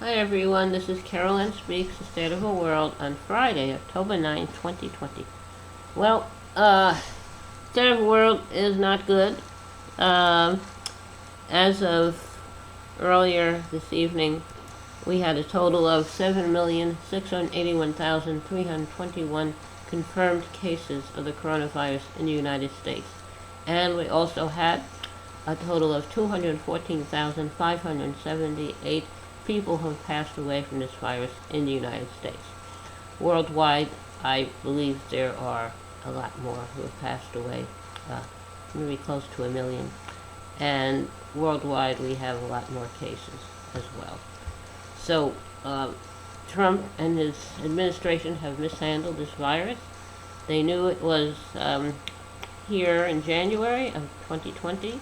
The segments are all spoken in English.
Hi everyone, this is Carolyn Speaks, The State of the World on Friday, October 9, 2020. Well, State of the World is not good. Um, as of earlier this evening, we had a total of 7,681,321 confirmed cases of the coronavirus in the United States. And we also had a total of 214,578 people who have passed away from this virus in the United States. Worldwide, I believe there are a lot more who have passed away, maybe close to 1 million. And worldwide, we have a lot more cases as well. So, Trump and his administration have mishandled this virus. They knew it was here in January of 2020.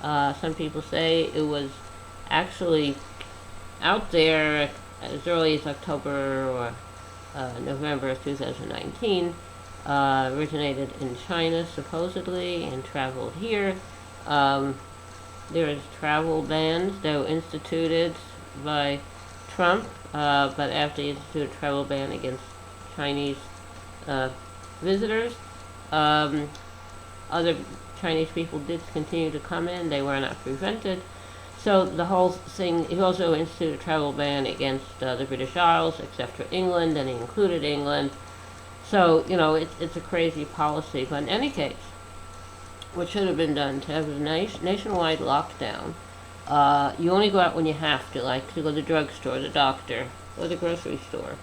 Some people say it was actually out there as early as October or November of 2019, originated in China supposedly and traveled here. There's travel bans that were instituted by Trump, but after he instituted a travel ban against Chinese visitors, other Chinese people did continue to come in. They were not prevented. So the whole thing, he also instituted a travel ban against the British Isles, except for England, and he included England. So, it's a crazy policy. But in any case, what should have been done to have a nationwide lockdown, you only go out when you have to, like to go to the drugstore, the doctor, or the grocery store.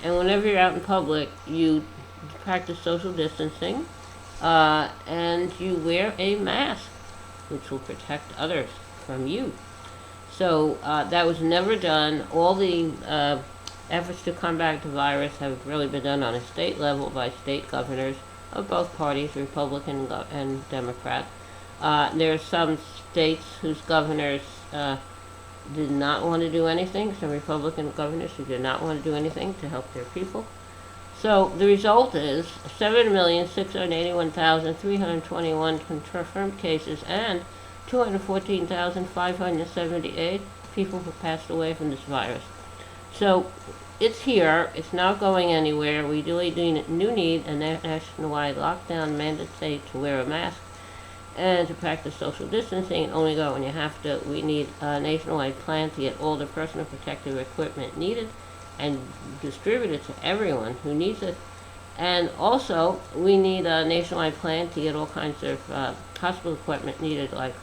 And whenever you're out in public, you practice social distancing, and you wear a mask, which will protect others from you. So that was never done. All the efforts to combat the virus have really been done on a state level by state governors of both parties, Republican and Democrat. There are some states whose governors did not want to do anything, some Republican governors who did not want to do anything to help their people. So the result is 7,681,321 confirmed cases and 214,578 people who passed away from this virus. So it's here. It's not going anywhere. We really do need a nationwide lockdown mandate to wear a mask and to practice social distancing and only go when you have to. We need a nationwide plan to get all the personal protective equipment needed and distribute it to everyone who needs it. And also, we need a nationwide plan to get all kinds of hospital equipment needed, like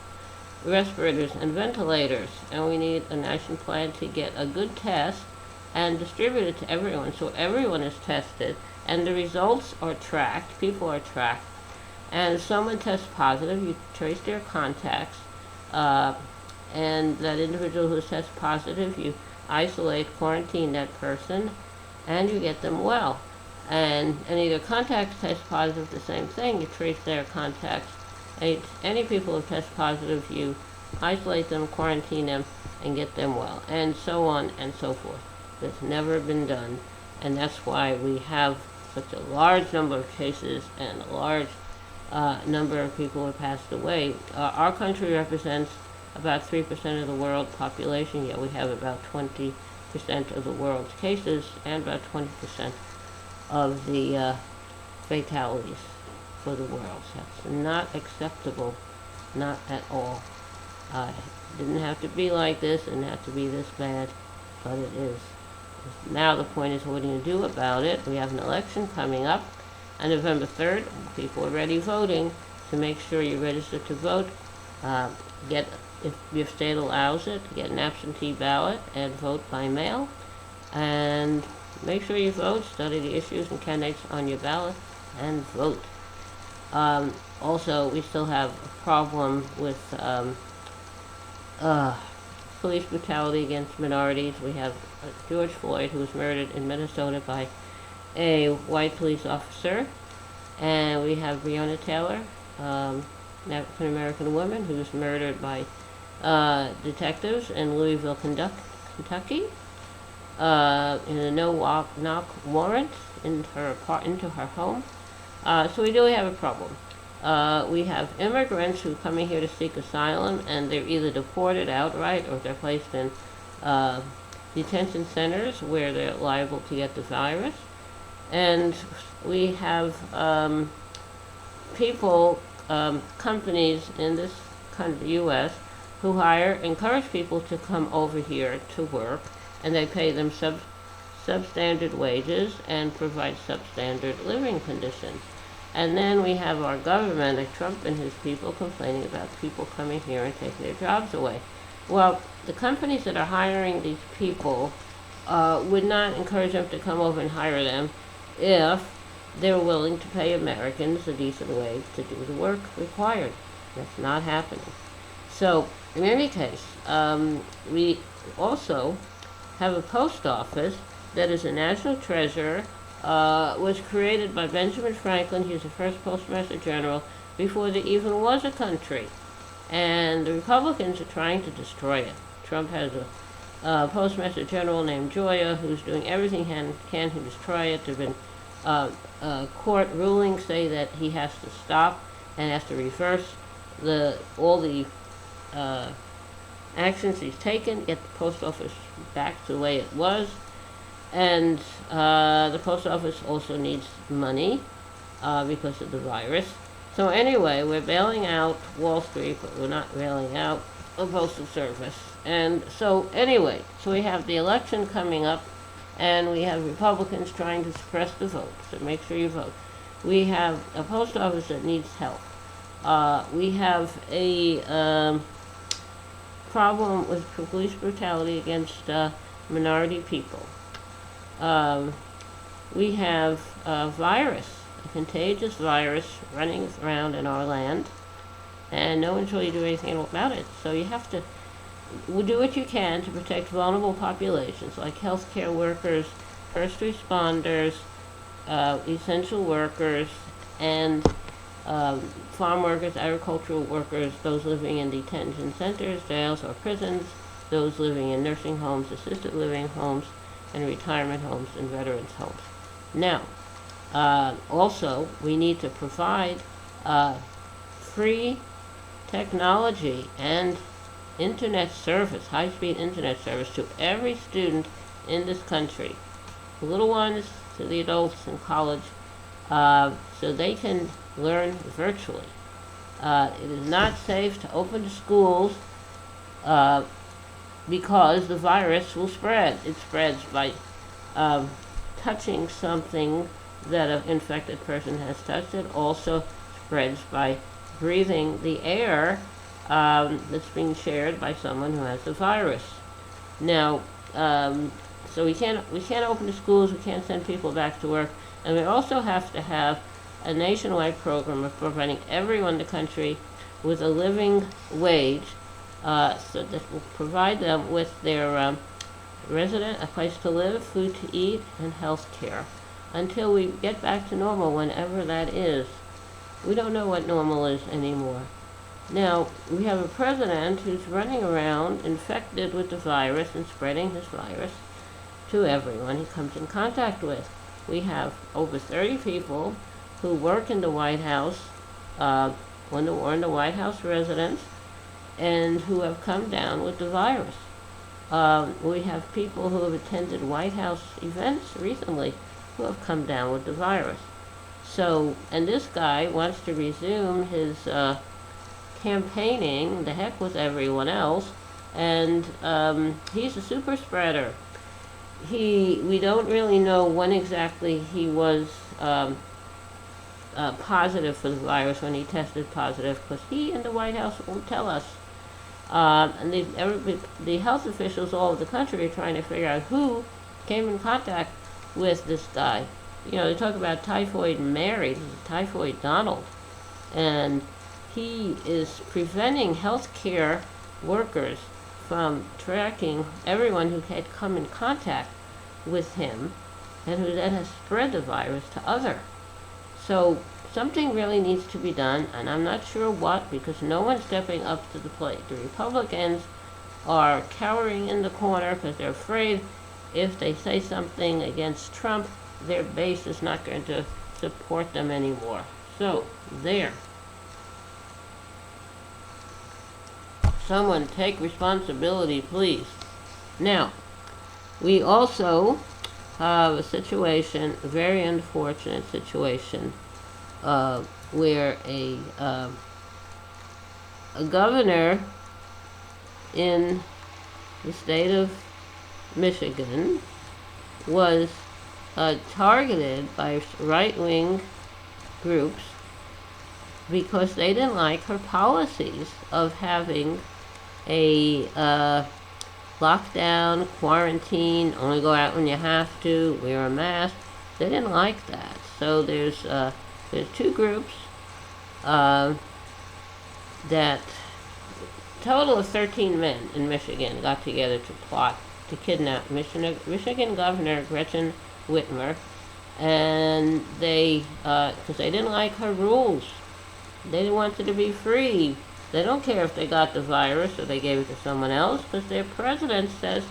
respirators and ventilators. And we need a national plan to get a good test and distribute it to everyone, so everyone is tested and the results are tracked, people are tracked. And if someone tests positive, you trace their contacts, and that individual who tests positive, you isolate, quarantine that person, and you get them well. And any of their contacts test positive, the same thing, you trace their contacts. Any people who test positive, you isolate them, quarantine them, and get them well, and so on and so forth. That's never been done, and that's why we have such a large number of cases and a large number of people who have passed away. Our country represents about 3% of the world population, yet we have about 20% of the world's cases and about 20% of the fatalities for the world. So that's not acceptable, not at all. It didn't have to be like this, it didn't have to be this bad, but it is. Now the point is, what do you do about it? We have an election coming up on November 3rd. People are already voting, to make sure you're registered to vote. If your state allows it, get an absentee ballot and vote by mail. And make sure you vote, study the issues and candidates on your ballot, and vote. Also, we still have a problem with police brutality against minorities. We have George Floyd, who was murdered in Minnesota by a white police officer. And we have Breonna Taylor, an African-American woman who was murdered by detectives in Louisville, Kentucky, in a no-knock warrant into her home. So we really have a problem. We have immigrants who come in here to seek asylum, and they're either deported outright or they're placed in detention centers where they're liable to get the virus. And we have people, companies in this country, U.S., who encourage people to come over here to work, and they pay them substandard wages and provide substandard living conditions. And then we have our government, like Trump and his people, complaining about people coming here and taking their jobs away. Well, the companies that are hiring these people would not encourage them to come over and hire them if they're willing to pay Americans a decent wage to do the work required. That's not happening. So, in any case, we also have a post office that is a national treasure, was created by Benjamin Franklin. He was the first postmaster general before there even was a country. And the Republicans are trying to destroy it. Trump has a postmaster general named Joya who's doing everything he can to destroy it. There have been court rulings say that he has to stop and has to reverse all the actions he's taken, get the post office back to the way it was. And the post office also needs money because of the virus. So anyway, we're bailing out Wall Street, but we're not bailing out the Postal Service. And so anyway, so we have the election coming up, and we have Republicans trying to suppress the vote. So make sure you vote. We have a post office that needs help. We have a problem with police brutality against minority people. We have a virus, a contagious virus running around in our land, and no one's really doing anything about it. So you have to do what you can to protect vulnerable populations like healthcare workers, first responders, essential workers, and farm workers, agricultural workers, those living in detention centers, jails, or prisons, those living in nursing homes, assisted living homes, and retirement homes and veterans homes. Now, also, we need to provide free technology and internet service, high-speed internet service to every student in this country, the little ones to the adults in college, so they can learn virtually. It is not safe to open the schools because the virus will spread. It spreads by touching something that an infected person has touched. It also spreads by breathing the air that's being shared by someone who has the virus. Now, so we can't open the schools, we can't send people back to work, and we also have to have a nationwide program of providing everyone in the country with a living wage, so that will provide them with their a place to live, food to eat, and health care until we get back to normal, whenever that is. We don't know what normal is anymore. Now, we have a president who's running around infected with the virus and spreading his virus to everyone he comes in contact with. We have over 30 people who work in the White House, in the White House residence, and who have come down with the virus. We have people who have attended White House events recently who have come down with the virus. So, and this guy wants to resume his campaigning, the heck with everyone else, and he's a super spreader. We don't really know when exactly he was positive for the virus, when he tested positive, because he and the White House won't tell us. And the health officials all over the country are trying to figure out who came in contact with this guy. You know, they talk about Typhoid Mary, this is Typhoid Donald, and he is preventing healthcare workers from tracking everyone who had come in contact with him and who then has spread the virus to others. So something really needs to be done, and I'm not sure what, because no one's stepping up to the plate. The Republicans are cowering in the corner because they're afraid if they say something against Trump, their base is not going to support them anymore. So, there. Someone take responsibility, please. Now, We also have a situation, a very unfortunate situation, where a governor in the state of Michigan was targeted by right-wing groups because they didn't like her policies of having a lockdown, quarantine, only go out when you have to, wear a mask. They didn't like that. So there's two groups that total of 13 men in Michigan got together to plot to kidnap Michigan Governor Gretchen Whitmer, and they, because they didn't like her rules. They wanted to be free. They don't care if they got the virus or they gave it to someone else, because their president says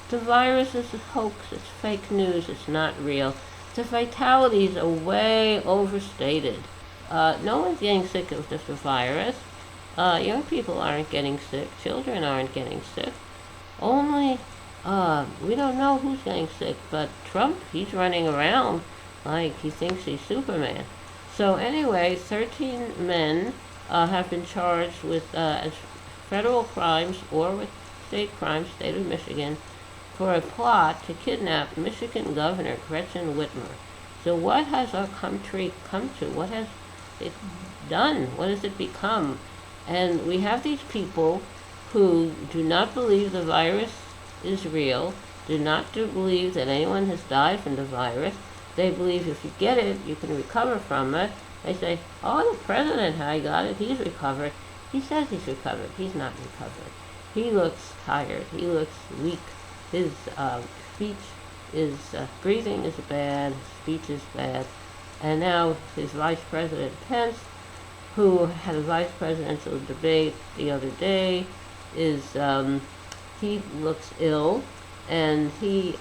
the virus is a hoax, it's fake news, it's not real. The fatalities are way overstated. No one's getting sick of this virus. Young people aren't getting sick. Children aren't getting sick. Only, we don't know who's getting sick, but Trump, he's running around like he thinks he's Superman. So anyway, 13 men have been charged with as federal crimes or with state crimes, state of Michigan, for a plot to kidnap Michigan Governor Gretchen Whitmer. So what has our country come to? What has it done? What has it become? And we have these people who do not believe the virus is real, do not believe that anyone has died from the virus. They believe if you get it, you can recover from it. They say, oh, the president, how he got it, he's recovered. He says he's recovered. He's not recovered. He looks tired. He looks weak. His speech is, breathing is bad, his speech is bad. And now his Vice President Pence, who had a vice presidential debate the other day, is, he looks ill, and his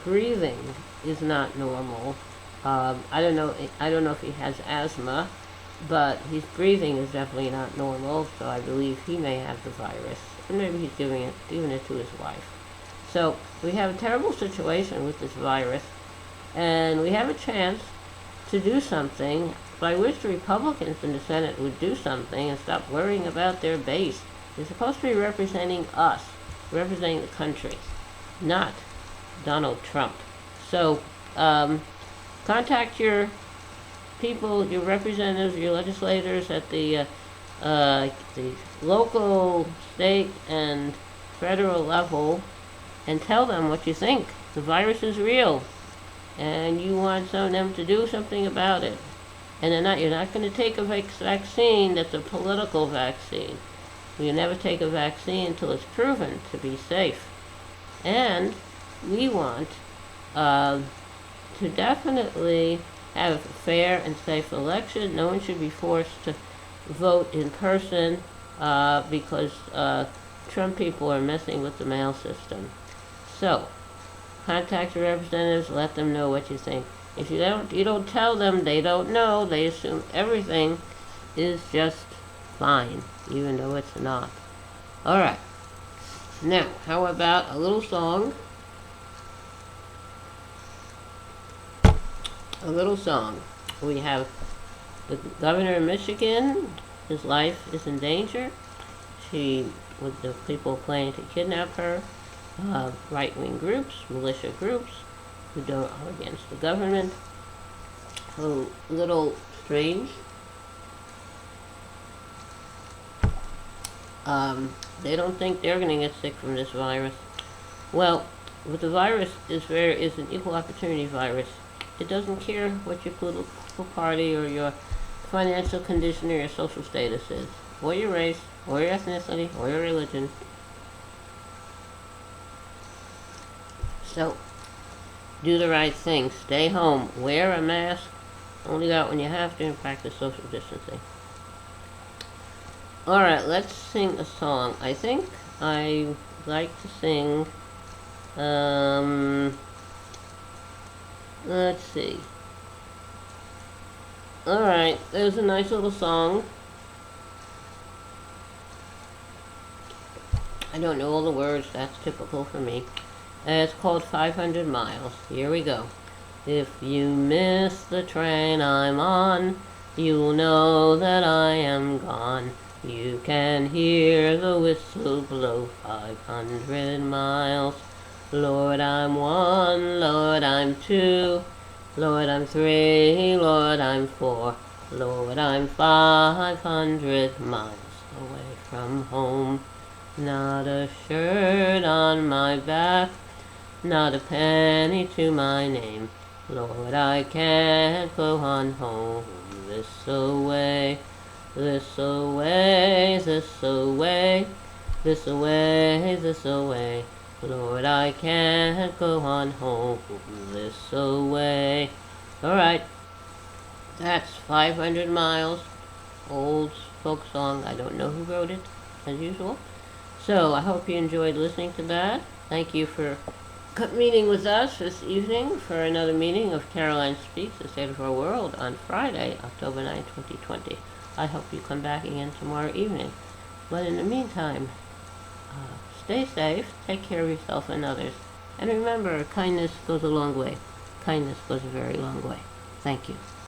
breathing is not normal. I don't know if he has asthma, but his breathing is definitely not normal, so I believe he may have the virus. Or maybe he's giving it to his wife. So we have a terrible situation with this virus, and we have a chance to do something. I wish the Republicans in the Senate would do something and stop worrying about their base. They're supposed to be representing us, representing the country, not Donald Trump. So, contact your people, your representatives, your legislators at the local, state, and federal level, and tell them what you think. The virus is real, and you want some of them to do something about it. And you're not going to take a vaccine that's a political vaccine. You never take a vaccine until it's proven to be safe. And we want to definitely have a fair and safe election. No one should be forced to vote in person because Trump people are messing with the mail system. So, contact your representatives, let them know what you think. If you don't tell them, they don't know. They assume everything is just fine, even though it's not. All right. Now, how about a little song? A little song. We have the governor of Michigan. His life is in danger. With the people planning to kidnap her, right-wing groups, militia groups, who are against the government, who little strange. They don't think they're going to get sick from this virus. Well, but the virus is an equal opportunity virus. It doesn't care what your political party or your financial condition or your social status is, or your race, or your ethnicity, or your religion. So, do the right thing. Stay home. Wear a mask. Only go out when you have to, and practice social distancing. Alright, let's sing a song. I think I like to sing, let's see. Alright, there's a nice little song. I don't know all the words, that's typical for me. It's called 500 Miles. Here we go. If you miss the train I'm on, you'll know that I am gone. You can hear the whistle blow 500 miles. Lord, I'm one, Lord, I'm two, Lord, I'm three, Lord, I'm four, Lord, I'm 500 miles away from home. Not a shirt on my back, not a penny to my name. Lord, I can't go on home. This away, this away, this away, this away, this away. Lord, I can't go on home. This away. All right, that's 500 miles. Old folk song. I don't know who wrote it, as usual. So I hope you enjoyed listening to that. Thank you for meeting with us this evening for another meeting of Caroline Speaks, the State of Our World, on Friday, October 9, 2020. I hope you come back again tomorrow evening. But in the meantime, stay safe, take care of yourself and others. And remember, kindness goes a long way. Kindness goes a very long way. Thank you.